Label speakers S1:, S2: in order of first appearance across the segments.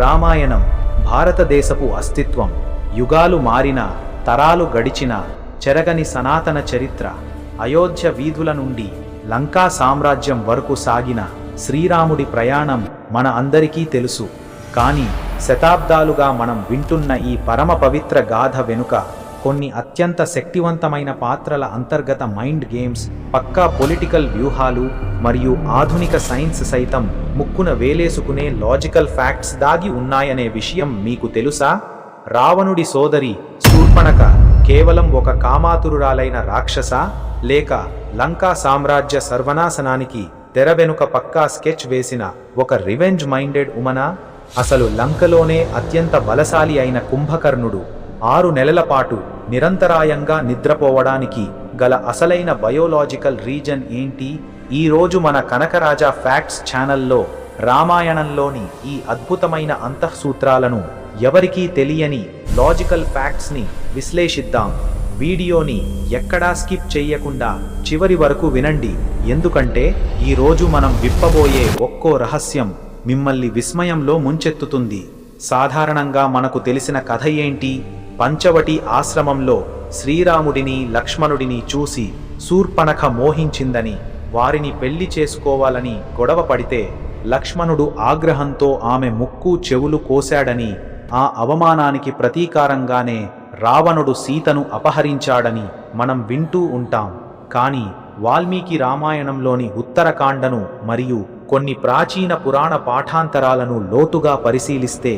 S1: రామాయణం భారతదేశపు అస్తిత్వం. యుగాలు మారిన, తరాలు గడిచిన చెరగని సనాతన చరిత్ర. అయోధ్య వీధుల నుండి లంకా సామ్రాజ్యం వరకు సాగిన శ్రీరాముడి ప్రయాణం మన అందరికీ తెలుసు. కానీ శతాబ్దాలుగా మనం వింటున్న ఈ పరమ పవిత్ర గాథ వెనుక కొన్ని అత్యంత శక్తివంతమైన పాత్రల అంతర్గత మైండ్ గేమ్స్, పక్కా పొలిటికల్ వ్యూహాలు మరియు ఆధునిక సైన్స్ సైతం ముక్కున వేలేసుకునే లాజికల్ ఫ్యాక్ట్స్ దాగి ఉన్నాయనే విషయం మీకు తెలుసా? రావణుడి సోదరి శూర్పణఖ కేవలం ఒక కామాతురురాలైన రాక్షసా, లేక లంకా సామ్రాజ్య సర్వనాశనానికి తెర వెనుక పక్కా స్కెచ్ వేసిన ఒక రివెంజ్ మైండెడ్ ఉమనా? అసలు లంకలోనే అత్యంత బలశాలి అయిన కుంభకర్ణుడు 6 నెలల పాటు నిరంతరాయంగా నిద్రపోవడానికి గల అసలైన బయోలాజికల్ రీజన్ ఏంటి? ఈరోజు మన కనకరాజా ఫ్యాక్ట్స్ ఛానల్లో రామాయణంలోని ఈ అద్భుతమైన అంతఃసూత్రాలను, ఎవరికీ తెలియని లాజికల్ ఫ్యాక్ట్స్ని విశ్లేషిద్దాం. వీడియోని ఎక్కడా స్కిప్ చేయకుండా చివరి వరకు వినండి, ఎందుకంటే ఈరోజు మనం విప్పబోయే ఒక్కో రహస్యం మిమ్మల్ని విస్మయంలో ముంచెత్తుతుంది. సాధారణంగా మనకు తెలిసిన కథ ఏంటి? పంచవటి ఆశ్రమంలో శ్రీరాముడిని లక్ష్మణుడిని చూసి శూర్పణఖ మోహించిందని, వారిని పెళ్లి చేసుకోవాలని గొడవ పడితే లక్ష్మణుడు ఆగ్రహంతో ఆమె ముక్కు చెవులు కోశాడని, ఆ అవమానానికి ప్రతీకారంగానే రావణుడు సీతను అపహరించాడని మనం వింటూ ఉంటాం. కానీ వాల్మీకి రామాయణంలోని ఉత్తరకాండను మరియు కొన్ని ప్రాచీన పురాణ పాఠాంతరాలను లోతుగా పరిశీలిస్తే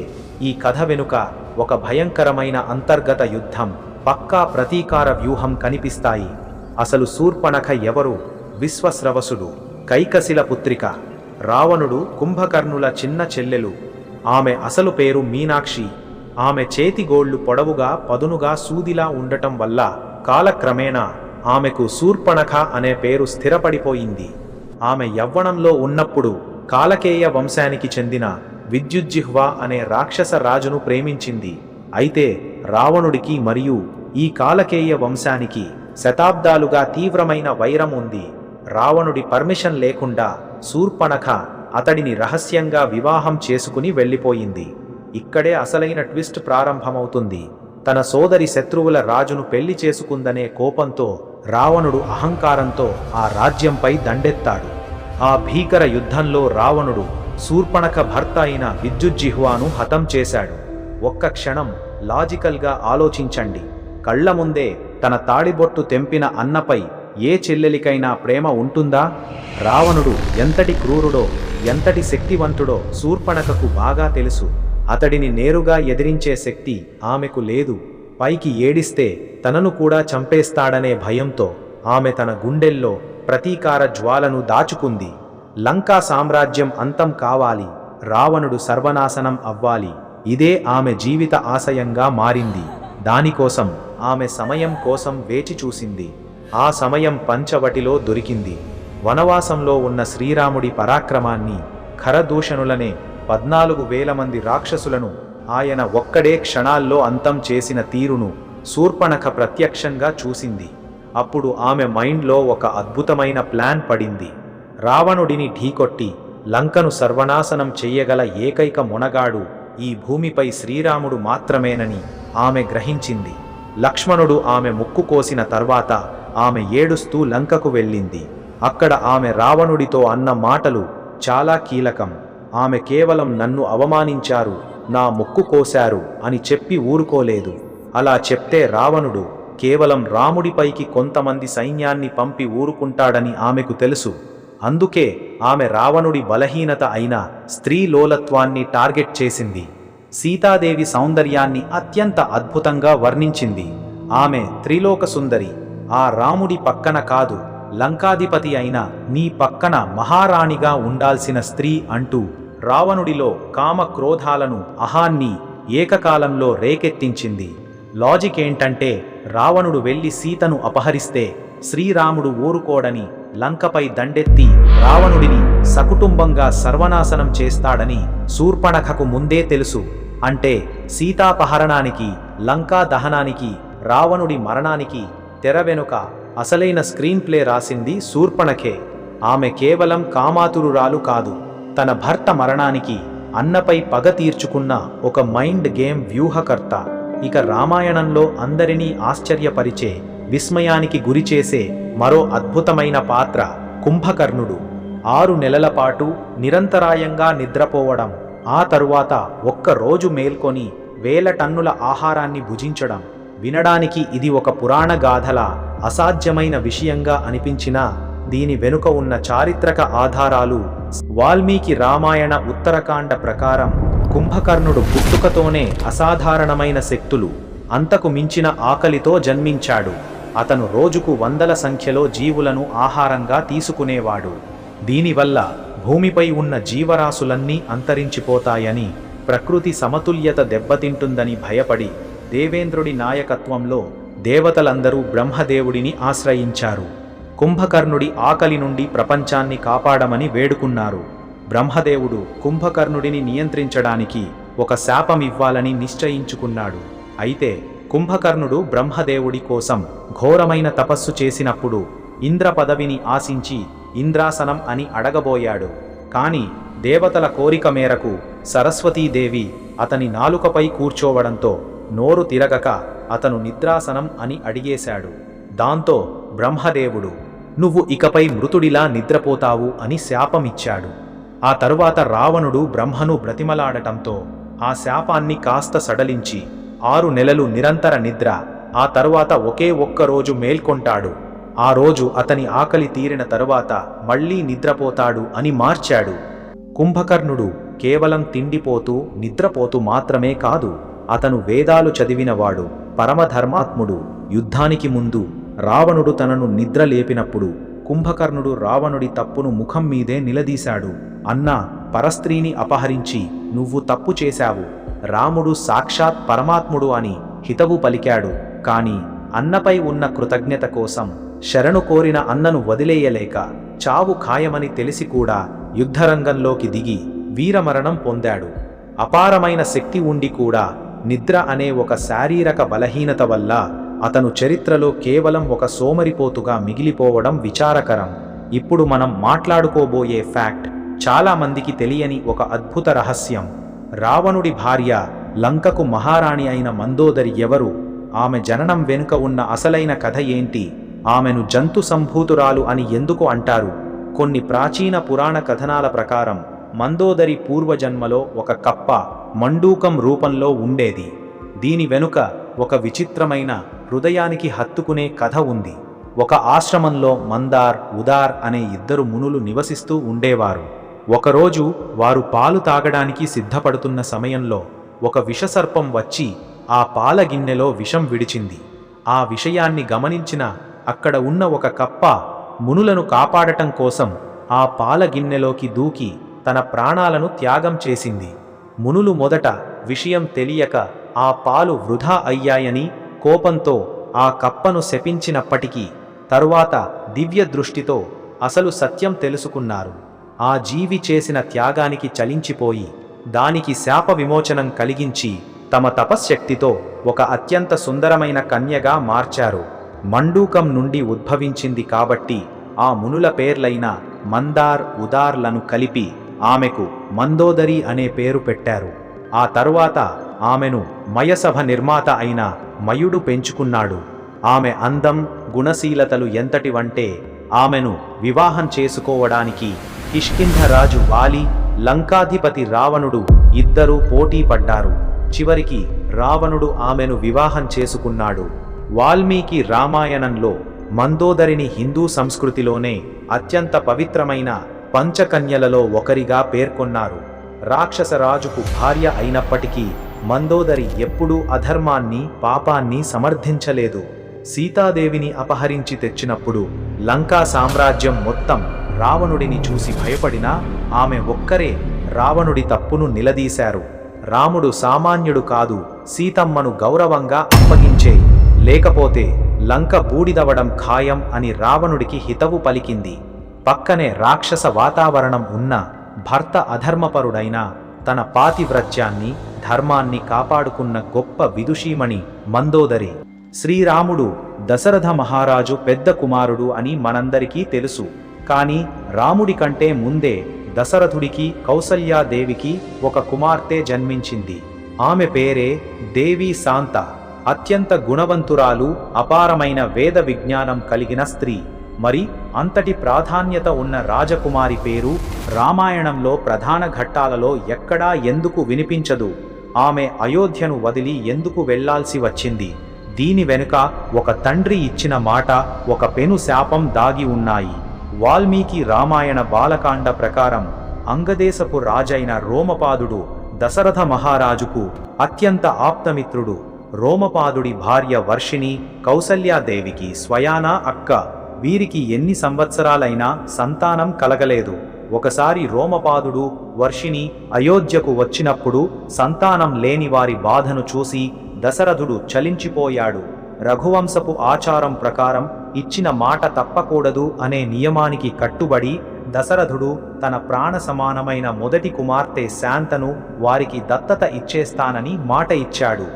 S1: ఈ కథ వెనుక ఒక భయంకరమైన అంతర్గత యుద్ధం, పక్కా ప్రతీకార వ్యూహం కనిపిస్తాయి. అసలు శూర్పణఖ ఎవరు? విశ్వశ్రవసుడు, కైకశిల పుత్రిక, రావణుడు కుంభకర్ణుల చిన్న చెల్లెలు. ఆమె అసలు పేరు మీనాక్షి. ఆమె చేతిగోళ్లు పొడవుగా పదునుగా సూదిలా ఉండటం వల్ల కాలక్రమేణా ఆమెకు శూర్పణఖ అనే పేరు స్థిరపడిపోయింది. ఆమె యవ్వనంలో ఉన్నప్పుడు కాలకేయ వంశానికి చెందిన విద్యుజ్జిహ్వ అనే రాక్షస రాజును ప్రేమించింది. అయితే రావణుడికి మరియు ఈ కాలకేయ వంశానికి శతాబ్దాలుగా తీవ్రమైన వైరం ఉంది. రావణుడి పర్మిషన్ లేకుండా శూర్పణఖ అతడిని రహస్యంగా వివాహం చేసుకుని వెళ్ళిపోయింది. ఇక్కడే అసలైన ట్విస్ట్ ప్రారంభమవుతుంది. తన సోదరి శత్రువుల రాజును పెళ్లి చేసుకుందనే కోపంతో రావణుడు అహంకారంతో ఆ రాజ్యంపై దండెత్తాడు. ఆ భీకర యుద్ధంలో రావణుడు శూర్పణఖ భర్త అయిన విద్యుజ్జిహ్వాను హతం చేశాడు. ఒక్క క్షణం లాజికల్గా ఆలోచించండి. కళ్ల ముందే తన తాడిబొట్టు తెంపిన అన్నపై ఏ చెల్లెలికైనా ప్రేమ ఉంటుందా? రావణుడు ఎంతటి క్రూరుడో, ఎంతటి శక్తివంతుడో శూర్పణఖకు బాగా తెలుసు. అతడిని నేరుగా ఎదిరించే శక్తి ఆమెకు లేదు. పైకి ఏడిస్తే తనను కూడా చంపేస్తాడనే భయంతో ఆమె తన గుండెల్లో ప్రతీకార జ్వాలను దాచుకుంది. లంకా సామ్రాజ్యం అంతం కావాలి, రావణుడు సర్వనాశనం అవ్వాలి. ఇదే ఆమె జీవిత ఆశయంగా మారింది. దానికోసం ఆమె సమయం కోసం వేచి చూసింది. ఆ సమయం పంచవటిలో దొరికింది. వనవాసంలో ఉన్న శ్రీరాముడి పరాక్రమాన్ని, ఖరదూషణులనే 14,000 మంది రాక్షసులను ఆయన ఒక్కడే క్షణాల్లో అంతం చేసిన తీరును శూర్పణఖ ప్రత్యక్షంగా చూసింది. అప్పుడు ఆమె మైండ్లో ఒక అద్భుతమైన ప్లాన్ పడింది. రావణుడిని ఢీకొట్టి లంకను సర్వనాశనం చెయ్యగల ఏకైక మొనగాడు ఈ భూమిపై శ్రీరాముడు మాత్రమేనని ఆమె గ్రహించింది. లక్ష్మణుడు ఆమె ముక్కు కోసిన తర్వాత ఆమె ఏడుస్తూ లంకకు వెళ్ళింది. అక్కడ ఆమె రావణుడితో అన్న మాటలు చాలా కీలకం. ఆమె కేవలం నన్ను అవమానించారు, నా ముక్కు కోశారు అని చెప్పి ఊరుకోలేదు. అలా చెప్తే రావణుడు కేవలం రాముడిపైకి కొంతమంది సైన్యాన్ని పంపి ఊరుకుంటాడని ఆమెకు తెలుసు. అందుకే ఆమె రావణుడి బలహీనత అయిన స్త్రీ లోలత్వాన్ని టార్గెట్ చేసింది. సీతాదేవి సౌందర్యాన్ని అత్యంత అద్భుతంగా వర్ణించింది. ఆమె త్రిలోక సుందరి, ఆ రాముడి పక్కన కాదు, లంకాధిపతి అయిన నీ పక్కన మహారాణిగా ఉండాల్సిన స్త్రీ అంటూ రావణుడిలో కామ క్రోధాలను, అహాన్ని ఏకకాలంలో రేకెత్తించింది. లాజిక్ ఏంటంటే రావణుడు వెళ్లి సీతను అపహరిస్తే శ్రీరాముడు ఊరుకోడని, లంకపై దండెత్తి రావణుడిని సకుటుంబంగా సర్వనాశనం చేస్తాడని శూర్పణఖకు ముందే తెలుసు. అంటే సీతాపహరణానికి, లంకా దహనానికి, రావణుడి మరణానికి తెర వెనుక అసలైన స్క్రీన్ ప్లే రాసింది శూర్పణఖే. ఆమె కేవలం కామాతురురాలు కాదు, తన భర్త మరణానికి అన్నపై పగ తీర్చుకున్న ఒక మైండ్ గేమ్ వ్యూహకర్త. ఇక రామాయణంలో అందరినీ ఆశ్చర్యపరిచే, విస్మయానికి గురిచేసే మరో అద్భుతమైన పాత్ర కుంభకర్ణుడు. 6 నెలల పాటు నిరంతరాయంగా నిద్రపోవడం, ఆ తరువాత ఒక్కరోజు మేల్కొని వేల టన్నుల ఆహారాన్ని భుజించడం. వినడానికి ఇది ఒక పురాణ గాథలా అసాధ్యమైన విషయంగా అనిపించినా దీని వెనుక ఉన్న చారిత్రక ఆధారాలు. వాల్మీకి రామాయణ ఉత్తరకాండ ప్రకారం కుంభకర్ణుడు పుట్టుకతోనే అసాధారణమైన శక్తులు, అంతకు మించిన ఆకలితో జన్మించాడు. అతను రోజుకు వందల సంఖ్యలో జీవులను ఆహారంగా తీసుకునేవాడు. దీనివల్ల భూమిపై ఉన్న జీవరాశులన్నీ అంతరించిపోతాయని, ప్రకృతి సమతుల్యత దెబ్బతింటుందని భయపడి దేవేంద్రుడి నాయకత్వంలో దేవతలందరూ బ్రహ్మదేవుడిని ఆశ్రయించారు. కుంభకర్ణుడి ఆకలి నుండి ప్రపంచాన్ని కాపాడమని వేడుకున్నారు. బ్రహ్మదేవుడు కుంభకర్ణుడిని నియంత్రించడానికి ఒక శాపమివ్వాలని నిశ్చయించుకున్నాడు. అయితే కుంభకర్ణుడు బ్రహ్మదేవుడి కోసం ఘోరమైన తపస్సు చేసినప్పుడు ఇంద్ర పదవిని ఆశించి ఇంద్రాసనం అని అడగబోయాడు. కాని దేవతల కోరిక మేరకు సరస్వతీదేవి అతని నాలుకపై కూర్చోవడంతో నోరు తిరగక అతను నిద్రాసనం అని అడిగేశాడు. దాంతో బ్రహ్మదేవుడు, "నువ్వు ఇకపై మృతుడిలా నిద్రపోతావు" అని శాపమిచ్చాడు. ఆ తరువాత రావణుడు బ్రహ్మను బ్రతిమలాడటంతో ఆ శాపాన్ని కాస్త సడలించి 6 నెలలు నిరంతర నిద్ర, ఆ తరువాత ఒకే ఒక్కరోజు మేల్కొంటాడు. ఆ రోజు అతని ఆకలి తీరిన తరువాత మళ్లీ నిద్రపోతాడు అని మార్చాడు. కుంభకర్ణుడు కేవలం తిండిపోతూ నిద్రపోతూ మాత్రమే కాదు, అతను వేదాలు చదివినవాడు, పరమధర్మాత్ముడు. యుద్ధానికి ముందు రావణుడు తనను నిద్ర లేపినప్పుడు కుంభకర్ణుడు రావణుడి తప్పును ముఖం మీదే నిలదీశాడు. "అన్నా, పరస్త్రీని అపహరించి నువ్వు తప్పు చేశావు. రాముడు సాక్షాత్ పరమాత్ముడు" అని హితవు పలికాడు. కాని అన్నపై ఉన్న కృతజ్ఞత కోసం శరణు కోరిన అన్నను వదిలేయలేక చావు ఖాయమని తెలిసి కూడా యుద్ధరంగంలోకి దిగి వీరమరణం పొందాడు. అపారమైన శక్తి ఉండి కూడా నిద్ర అనే ఒక శారీరక బలహీనత వల్ల అతను చరిత్రలో కేవలం ఒక సోమరిపోతుగా మిగిలిపోవడం విచారకరం. ఇప్పుడు మనం మాట్లాడుకోబోయే ఫ్యాక్ట్ చాలా మందికి తెలియని ఒక అద్భుత రహస్యం. రావణుడి భార్య, లంకకు మహారాణి అయిన మందోదరి ఎవరు? ఆమె జననం వెనుక ఉన్న అసలైన కథ ఏంటి? ఆమెను జంతు సంభూతురాలు అని ఎందుకు అంటారు? కొన్ని ప్రాచీన పురాణ కథనాల ప్రకారం మందోదరి పూర్వజన్మలో ఒక కప్ప, మండూకం రూపంలో ఉండేది. దీని వెనుక ఒక విచిత్రమైన, హృదయానికి హత్తుకునే కథ ఉంది. ఒక ఆశ్రమంలో మందార్, ఉదార్ అనే 2 మునులు నివసిస్తూ ఉండేవారు. ఒకరోజు వారు పాలు తాగడానికి సిద్ధపడుతున్న సమయంలో ఒక విషసర్పం వచ్చి ఆ పాల గిన్నెలో విషం విడిచింది. ఆ విషయాన్ని గమనించిన అక్కడ ఉన్న ఒక కప్ప మునులను కాపాడటం కోసం ఆ పాల గిన్నెలోకి దూకి తన ప్రాణాలను త్యాగం చేసింది. మునులు మొదట విషయం తెలియక ఆ పాలు వృధా అయ్యాయని కోపంతో ఆ కప్పను శపించినప్పటికీ తరువాత దివ్య దృష్టితో అసలు సత్యం తెలుసుకున్నారు. ఆ జీవి చేసిన త్యాగానికి చలించిపోయి దానికి శాప విమోచనం కలిగించి తమ తపశ్శక్తితో ఒక అత్యంత సుందరమైన కన్యగా మార్చారు. మండూకం నుండి ఉద్భవించింది కాబట్టి ఆ మునుల పేర్లైన మందార్, ఉదార్లను కలిపి ఆమెకు మందోదరి అనే పేరు పెట్టారు. ఆ తరువాత ఆమెను మయసభ నిర్మాత అయిన మయుడు పెంచుకున్నాడు. ఆమె అందం, గుణశీలతలు ఎంతటివంటే ఆమెను వివాహం చేసుకోవడానికి కిష్కింధరాజు వాలి, లంకాధిపతి రావణుడు ఇద్దరూ పోటీ పడ్డారు. చివరికి రావణుడు ఆమెను వివాహం చేసుకున్నాడు. వాల్మీకి రామాయణంలో మందోదరిని హిందూ సంస్కృతిలోనే అత్యంత పవిత్రమైన పంచకన్యలలో ఒకరిగా పేర్కొన్నారు. రాక్షసరాజుకు భార్య అయినప్పటికీ మందోదరి ఎప్పుడూ అధర్మాన్ని, పాపాన్ని సమర్థించలేదు. సీతాదేవిని అపహరించి తెచ్చినప్పుడు లంకా సామ్రాజ్యం మొత్తం రావణుడిని చూసి భయపడినా ఆమె ఒక్కరే రావణుడి తప్పును నిలదీశారు. రాముడు సామాన్యుడు కాదు, సీతమ్మను గౌరవంగా అప్పగించే, లేకపోతే లంక బూడిదవడం ఖాయం అని రావణుడికి హితవు పలికింది. పక్కనే రాక్షస వాతావరణం ఉన్న భర్త అధర్మపరుడైన తన పాతివ్రత్యాన్ని, ధర్మాన్ని కాపాడుకున్న గొప్ప విదుషీమణి మందోదరి. శ్రీరాముడు దశరథ మహారాజు పెద్ద కుమారుడు అని మనందరికీ తెలుసు. కానీ రాముడి కంటే ముందే దశరథుడికి కౌసల్యాదేవికి ఒక కుమార్తె జన్మించింది. ఆమె పేరే దేవి శాంత. అత్యంత గుణవంతురాలు, అపారమైన వేద విజ్ఞానం కలిగిన స్త్రీ. మరి అంతటి ప్రాధాన్యత ఉన్న రాజకుమారి పేరు రామాయణంలో ప్రధాన ఘట్టాలలో ఎక్కడా ఎందుకు వినిపించదు? ఆమె అయోధ్యను వదిలి ఎందుకు వెళ్లాల్సి వచ్చింది? దీని వెనుక ఒక తండ్రి ఇచ్చిన మాట, ఒక పెను శాపం దాగి ఉన్నాయి. వాల్మీకి రామాయణ బాలకాండ ప్రకారం అంగదేశపు రాజైన రోమపాదుడు దశరథ మహారాజుకు అత్యంత ఆప్తమిత్రుడు. రోమపాదుడి భార్య వర్షిణి కౌసల్యాదేవికి స్వయానా అక్క. వీరికి ఎన్ని సంవత్సరాలైనా సంతానం కలగలేదు. ఒకసారి రోమపాదుడు వర్షిణి అయోధ్యకు వచ్చినప్పుడు సంతానం లేని వారి బాధను చూసి దశరథుడు చలించిపోయాడు. రఘువంశపు ఆచారం ప్రకారం ఇచ్చిన మాట తప్పకూడదు అనే నియమానికి కట్టుబడి దశరథుడు తన ప్రాణ సమానమైన మొదటి కుమార్తె శాంతను వారికి దత్తత ఇచ్చేస్తానని మాట ఇచ్చాడు.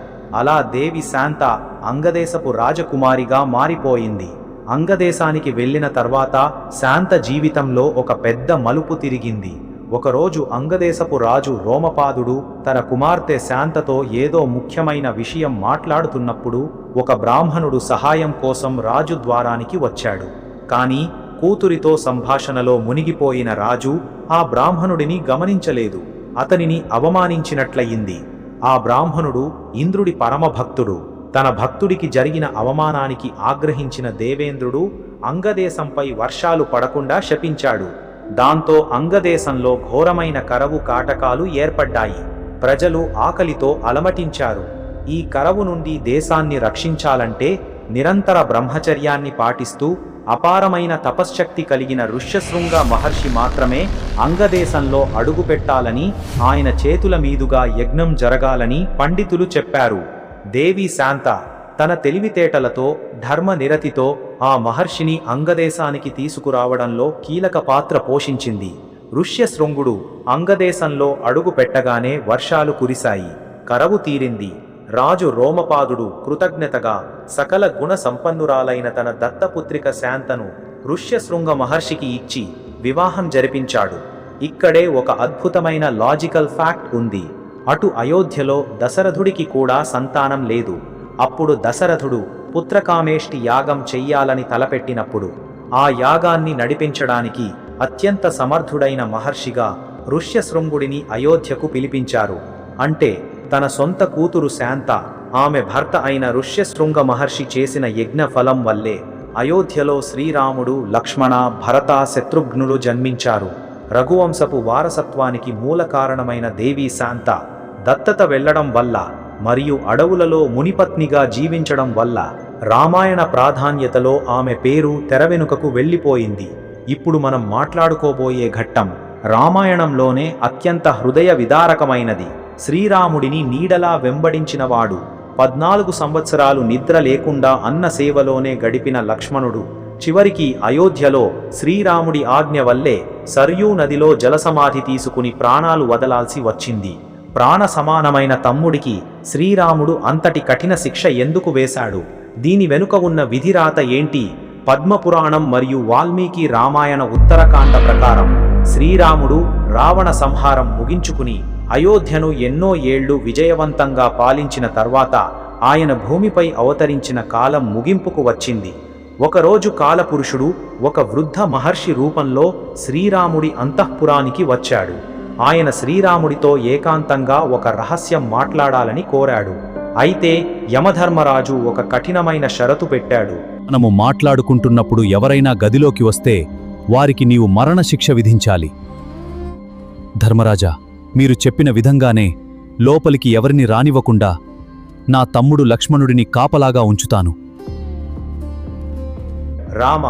S1: అలా దేవి శాంత అంగదేశపు రాజకుమారిగా మారిపోయింది. అంగదేశానికి వెళ్ళిన తర్వాత శాంత జీవితంలో ఒక పెద్ద మలుపు తిరిగింది. ఒకరోజు అంగదేశపు రాజు రోమపాదుడు తన కుమార్తె శాంతతో ఏదో ముఖ్యమైన విషయం మాట్లాడుతున్నప్పుడు ఒక బ్రాహ్మణుడు సహాయం కోసం రాజు ద్వారానికి వచ్చాడు. కానీ కూతురితో సంభాషణలో మునిగిపోయిన రాజు ఆ బ్రాహ్మణుడిని గమనించలేదు. అతనిని అవమానించినట్లయింది. ఆ బ్రాహ్మణుడు ఇంద్రుడి పరమభక్తుడు. తన భక్తుడికి జరిగిన అవమానానికి ఆగ్రహించిన దేవేంద్రుడు అంగదేశంపై వర్షాలు పడకుండా శపించాడు. దాంతో అంగదేశంలో ఘోరమైన కరవు కాటకాలు ఏర్పడ్డాయి. ప్రజలు ఆకలితో అలమటించారు. ఈ కరవు నుండి దేశాన్ని రక్షించాలంటే నిరంతర బ్రహ్మచర్యాన్ని పాటిస్తూ అపారమైన తపశ్శక్తి కలిగిన ఋష్యశృంగ మహర్షి మాత్రమే అంగదేశంలో అడుగుపెట్టాలని, ఆయన చేతుల మీదుగా యజ్ఞం జరగాలని పండితులు చెప్పారు. దేవి శాంత తన తెలివితేటలతో, ధర్మనిరతితో ఆ మహర్షిని అంగదేశానికి తీసుకురావడంలో కీలక పాత్ర పోషించింది. ఋష్యశృంగుడు అంగదేశంలో అడుగు పెట్టగానే వర్షాలు కురిశాయి. కరవు తీరింది. రాజు రోమపాదుడు కృతజ్ఞతగా సకల గుణ సంపన్నురాలైన తన దత్తపుత్రిక శాంతను ఋష్యశృంగ మహర్షికి ఇచ్చి వివాహం జరిపించాడు. ఇక్కడే ఒక అద్భుతమైన లాజికల్ ఫ్యాక్ట్ ఉంది. అటు అయోధ్యలో దశరథుడికి కూడా సంతానం లేదు. అప్పుడు దశరథుడు పుత్రకామేష్టి యాగం చెయ్యాలని తలపెట్టినప్పుడు ఆ యాగాన్ని నడిపించడానికి అత్యంత సమర్థుడైన మహర్షిగా ఋష్యశృంగుడిని అయోధ్యకు పిలిపించారు. అంటే తన సొంత కూతురు శాంత, ఆమె భర్త అయిన ఋష్యశృంగ మహర్షి చేసిన యజ్ఞ ఫలం వల్లే అయోధ్యలో శ్రీరాముడు, లక్ష్మణ, భరత, శత్రుఘ్నులు జన్మించారు. రఘువంశపు వారసత్వానికి మూల కారణమైన దేవి శాంత దత్తత వెళ్లడం వల్ల మరియు అడవులలో మునిపత్నిగా జీవించడం వల్ల రామాయణ ప్రాధాన్యతలో ఆమె పేరు తెరవెనుకకు వెళ్ళిపోయింది. ఇప్పుడు మనం మాట్లాడుకోబోయే ఘట్టం రామాయణంలోనే అత్యంత హృదయ విదారకమైనది. శ్రీరాముడిని నీడలా వెంబడించినవాడు, 14 సంవత్సరాలు నిద్ర లేకుండా అన్న సేవలోనే గడిపిన లక్ష్మణుడు చివరికి అయోధ్యలో శ్రీరాముడి ఆజ్ఞ వల్లే సర్యూ నదిలో జలసమాధి తీసుకుని ప్రాణాలు వదలాల్సి వచ్చింది. ప్రాణ సమానమైన తమ్ముడికి శ్రీరాముడు అంతటి కఠిన శిక్ష ఎందుకు వేశాడు? దీని వెనుక ఉన్న విధిరాత ఏంటి? పద్మపురాణం మరియు వాల్మీకి రామాయణ ఉత్తరకాండ ప్రకారం శ్రీరాముడు రావణ సంహారం ముగించుకుని అయోధ్యను ఎన్నో ఏళ్లు విజయవంతంగా పాలించిన తర్వాత ఆయన భూమిపై అవతరించిన కాలం ముగింపుకు వచ్చింది. ఒకరోజు కాలపురుషుడు ఒక వృద్ధ మహర్షి రూపంలో శ్రీరాముడి అంతఃపురానికి వచ్చాడు. ఆయన శ్రీరాముడితో ఏకాంతంగా ఒక రహస్యం మాట్లాడాలని కోరాడు. అయితే యమధర్మరాజు ఒక కఠినమైన షరతు పెట్టాడు.
S2: మనము మాట్లాడుకుంటున్నప్పుడు ఎవరైనా గదిలోకి వస్తే వారికి నీవు మరణశిక్ష విధించాలి. ధర్మరాజా, మీరు చెప్పిన విధంగానే లోపలికి ఎవరిని రానివ్వకుండా నా తమ్ముడు లక్ష్మణుడిని కాపలాగా ఉంచుతాను.
S1: రామ,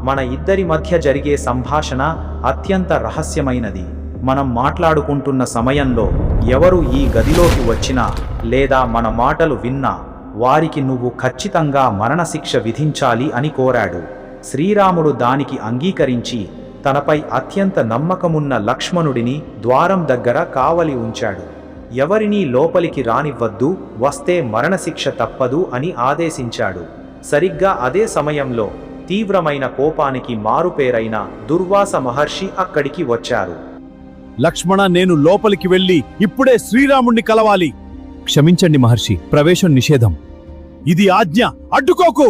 S1: మన ఇద్దరి మధ్య జరిగే సంభాషణ అత్యంత రహస్యమైనది. మనం మాట్లాడుకుంటున్న సమయంలో ఎవరు ఈ గదిలోకి వచ్చినా లేదా మన మాటలు విన్నా వారికి నువ్వు ఖచ్చితంగా మరణశిక్ష విధించాలి అని కోరాడు. శ్రీరాముడు దానికి అంగీకరించి తనపై అత్యంత నమ్మకమున్న లక్ష్మణుడిని ద్వారం దగ్గర కావలి ఉంచాడు. ఎవరినీ లోపలికి రానివ్వద్దు, వస్తే మరణశిక్ష తప్పదు అని ఆదేశించాడు. సరిగ్గా అదే సమయంలో తీవ్రమైన కోపానికి మారుపేరైన దుర్వాస మహర్షి అక్కడికి వచ్చారు.
S2: లక్ష్మణ, నేను లోపలికి వెళ్ళి ఇప్పుడే శ్రీరాముణ్ణి కలవాలి. క్షమించండి మహర్షి, ప్రవేశం నిషేధం. ఇది ఆజ్ఞ, అడ్డుకోకు.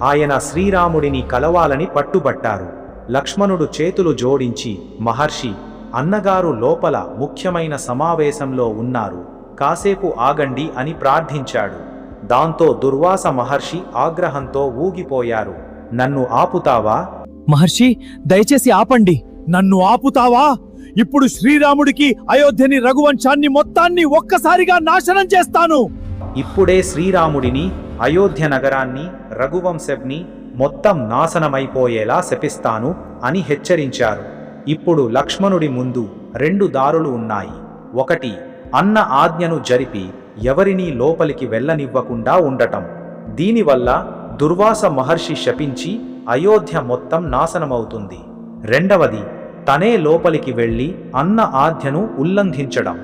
S1: ఆయన శ్రీరాముడిని కలవాలని పట్టుబట్టారు. లక్ష్మణుడు చేతులు జోడించి, మహర్షి, అన్నగారు లోపల ముఖ్యమైన సమావేశంలో ఉన్నారు, కాసేపు ఆగండి అని ప్రార్థించాడు. దాంతో దుర్వాస మహర్షి ఆగ్రహంతో ఊగిపోయారు. నన్ను ఆపుతావా?
S2: మహర్షి, దయచేసి ఆపండి. నన్ను ఆపుతావా? ఇప్పుడు శ్రీరాముడికి అయోధ్యని, రఘువంశాన్ని మొత్తాన్ని ఒక్కసారిగా నాశనం చేస్తాను.
S1: ఇప్పుడే శ్రీరాముడిని, అయోధ్య నగరాన్ని, రఘువంశంని మొత్తం నాశనమైపోయేలా శపిస్తాను అని హెచ్చరించారు. ఇప్పుడు లక్ష్మణుడి ముందు 2 దారులు ఉన్నాయి. ఒకటి, అన్న ఆజ్ఞను జరిపి ఎవరినీ లోపలికి వెళ్ళనివ్వకుండా ఉండటం. దీనివల్ల దుర్వాస మహర్షి శపించి అయోధ్య మొత్తం నాశనమవుతుంది. రెండవది, తనే లోపలికి వెళ్ళి అన్న ఆజ్ఞను ఉల్లంఘించడం.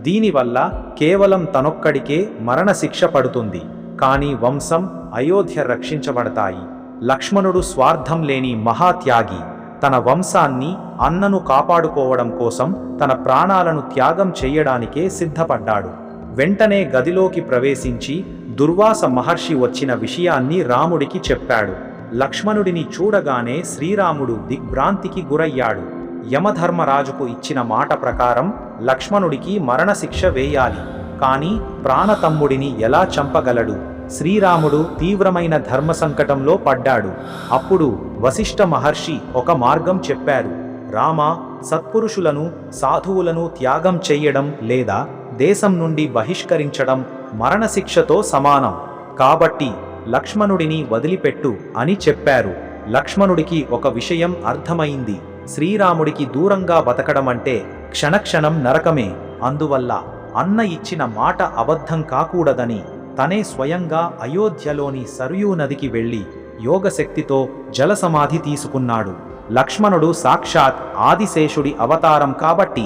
S1: దీనివల్ల కేవలం తనొక్కడికే మరణశిక్ష పడుతుంది, కానీ వంశం, అయోధ్య రక్షించబడతాయి. లక్ష్మణుడు స్వార్థం లేని మహాత్యాగి. తన వంశాన్ని, అన్నను కాపాడుకోవడం కోసం తన ప్రాణాలను త్యాగం చెయ్యడానికే సిద్ధపడ్డాడు. వెంటనే గదిలోకి ప్రవేశించి దుర్వాస మహర్షి వచ్చిన విషయాన్ని రాముడికి చెప్పాడు. లక్ష్మణుడిని చూడగానే శ్రీరాముడు దిగ్భ్రాంతికి గురయ్యాడు. యమధర్మరాజుకు ఇచ్చిన మాట ప్రకారం లక్ష్మణుడికి మరణశిక్ష వేయాలి, కానీ ప్రాణతమ్ముడిని ఎలా చంపగలడు? శ్రీరాముడు తీవ్రమైన ధర్మ సంకటంలో పడ్డాడు. అప్పుడు వశిష్ఠ మహర్షి ఒక మార్గం చెప్పారు. రామా, సత్పురుషులను, సాధువులను త్యాగం చెయ్యడం లేదా దేశం నుండి బహిష్కరించడం మరణశిక్షతో సమానం. కాబట్టి లక్ష్మణుడిని వదిలిపెట్టు అని చెప్పారు. లక్ష్మణుడికి ఒక విషయం అర్థమైంది. శ్రీరాముడికి దూరంగా బతకడమంటే క్షణక్షణం నరకమే. అందువల్ల అన్న ఇచ్చిన మాట అబద్ధం కాకూడదని తనే స్వయంగా అయోధ్యలోని సరయూ నదికి వెళ్ళి యోగశక్తితో జలసమాధి తీసుకున్నాడు. లక్ష్మణుడు సాక్షాత్ ఆదిశేషుడి అవతారం కాబట్టి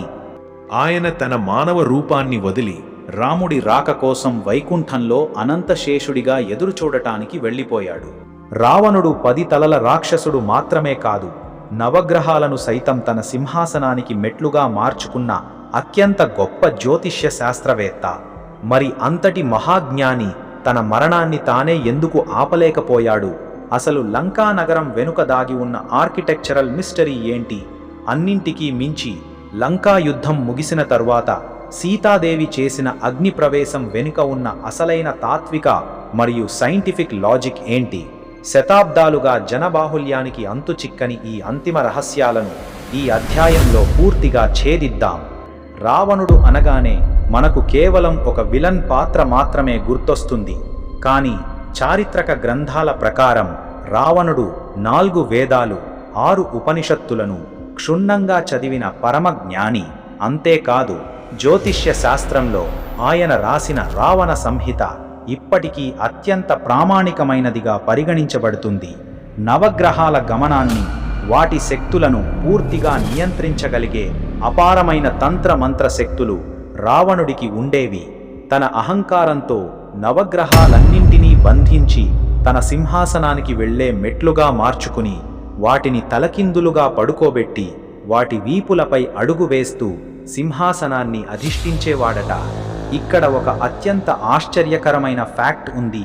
S3: ఆయన తన మానవ రూపాన్ని వదిలి రాముడి రాక కోసం వైకుంఠంలో అనంతశేషుడిగా ఎదురుచూడటానికి వెళ్ళిపోయాడు.
S1: రావణుడు 10 తలల రాక్షసుడు మాత్రమే కాదు, నవగ్రహాలను సైతం తన సింహాసనానికి మెట్లుగా మార్చుకున్న అత్యంత గొప్ప జ్యోతిష్య శాస్త్రవేత్త. మరి అంతటి మహాజ్ఞాని తన మరణాన్ని తానే ఎందుకు ఆపలేకపోయాడు? అసలు లంకా నగరం వెనుక దాగి ఉన్న ఆర్కిటెక్చరల్ మిస్టరీ ఏంటి? అన్నింటికీ మించి లంకా యుద్ధం ముగిసిన తరువాత సీతాదేవి చేసిన అగ్ని ప్రవేశం వెనుక ఉన్న అసలైన తాత్విక మరియు సైంటిఫిక్ లాజిక్ ఏంటి? శతాబ్దాలుగా జనబాహుల్యానికి అంతుచిక్కని ఈ అంతిమ రహస్యాలను ఈ అధ్యాయంలో పూర్తిగా ఛేదిద్దాం. రావణుడు అనగానే మనకు కేవలం ఒక విలన్ పాత్ర మాత్రమే గుర్తొస్తుంది. కానీ చారిత్రక గ్రంథాల ప్రకారం రావణుడు 4 వేదాలు, 6 ఉపనిషత్తులను క్షుణ్ణంగా చదివిన పరమ జ్ఞాని. అంతేకాదు, జ్యోతిష్య శాస్త్రంలో ఆయన రాసిన రావణ సంహిత ఇప్పటికీ అత్యంత ప్రామాణికమైనదిగా పరిగణించబడుతుంది. నవగ్రహాల గమనాన్ని, వాటి శక్తులను పూర్తిగా నియంత్రించగలిగే అపారమైన తంత్రమంత్ర శక్తులు రావణుడికి ఉండేవి. తన అహంకారంతో నవగ్రహాలన్నింటినీ బంధించి తన సింహాసనానికి వెళ్లే మెట్లుగా మార్చుకుని వాటిని తలకిందులుగా పడుకోబెట్టి వాటి వీపులపై అడుగు వేస్తూ సింహాసనాన్ని అధిష్ఠించేవాడట. ఇక్కడ ఒక అత్యంత ఆశ్చర్యకరమైన ఫ్యాక్ట్ ఉంది.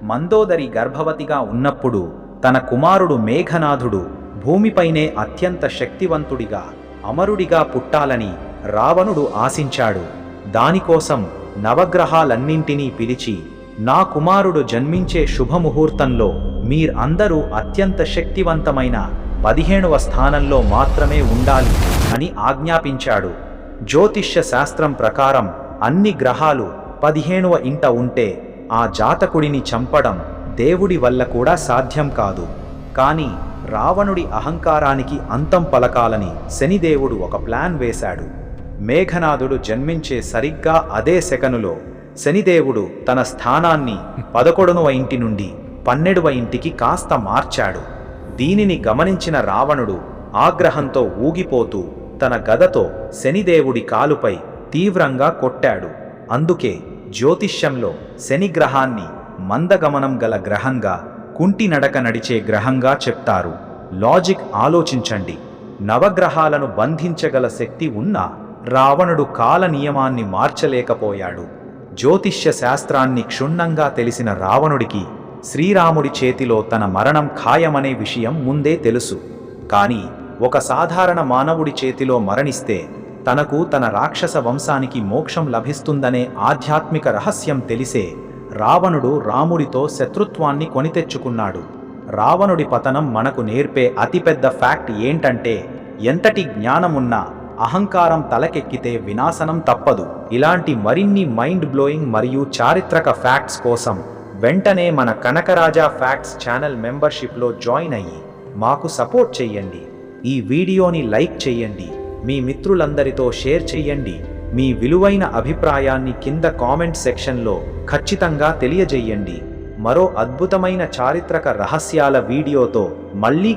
S1: మందోదరి గర్భవతిగా ఉన్నప్పుడు తన కుమారుడు మేఘనాథుడు భూమిపైనే అత్యంత శక్తివంతుడిగా, అమరుడిగా పుట్టాలని రావణుడు ఆశించాడు. దానికోసం నవగ్రహాలన్నింటినీ పిలిచి, నా కుమారుడు జన్మించే శుభముహూర్తంలో మీరందరూ అత్యంత శక్తివంతమైన 15వ స్థానంలో మాత్రమే ఉండాలి అని ఆజ్ఞాపించాడు. జ్యోతిష్య శాస్త్రం ప్రకారం అన్ని గ్రహాలు 15వ ఇంట ఉంటే ఆ జాతకుడిని చంపడం దేవుడి వల్ల కూడా సాధ్యం కాదు. కానీ రావణుడి అహంకారానికి అంతం పలకాలని శనిదేవుడు ఒక ప్లాన్ వేశాడు. మేఘనాథుడు జన్మించే సరిగ్గా అదే సెకనులో శనిదేవుడు తన స్థానాన్ని 11వ ఇంటి నుండి 12వ ఇంటికి కాస్త మార్చాడు. దీనిని గమనించిన రావణుడు ఆగ్రహంతో ఊగిపోతూ తన గదతో శనిదేవుడి కాలుపై తీవ్రంగా కొట్టాడు. అందుకే జ్యోతిష్యంలో శనిగ్రహాన్ని మందగమనం గల గ్రహంగా, కుంటి నడక నడిచే గ్రహంగా చెప్తారు. లాజిక్ ఆలోచించండి. నవగ్రహాలను బంధించగల శక్తి ఉన్న రావణుడు కాల నియమాన్ని మార్చలేకపోయాడు. జ్యోతిష్య శాస్త్రాన్ని క్షుణ్ణంగా తెలిసిన రావణుడికి శ్రీరాముడి చేతిలో తన మరణం ఖాయమనే విషయం ముందే తెలుసు. కాని ఒక సాధారణ మానవుడి చేతిలో మరణిస్తే తనకు తన రాక్షస వంశానికి మోక్షం లభిస్తుందనే ఆధ్యాత్మిక రహస్యం తెలిసే రావణుడు రాముడితో శత్రుత్వాన్ని కొనితెచ్చుకున్నాడు. రావణుడి పతనం మనకు నేర్పే అతిపెద్ద ఫ్యాక్ట్ ఏంటంటే, ఎంతటి జ్ఞానమున్నా అహంకారం తలకెక్కితే వినాశనం తప్పదు. ఇలాంటి మరిన్ని మైండ్ బ్లోయింగ్ మరియు చారిత్రక ఫ్యాక్ట్స్ కోసం వెంటనే మన కనకరాజా ఫ్యాక్ట్స్ ఛానల్ మెంబర్షిప్లో జాయిన్ అయ్యి మాకు సపోర్ట్ చెయ్యండి. ఈ వీడియోని లైక్ చెయ్యండి, మీ మిత్రులందరితో షేర్ చెయ్యండి. మీ విలువైన అభిప్రాయాన్ని కింద కామెంట్ సెక్షన్లో ఖచ్చితంగా తెలియజేయండి. మరో అద్భుతమైన చారిత్రక రహస్యాల వీడియోతో మళ్ళీ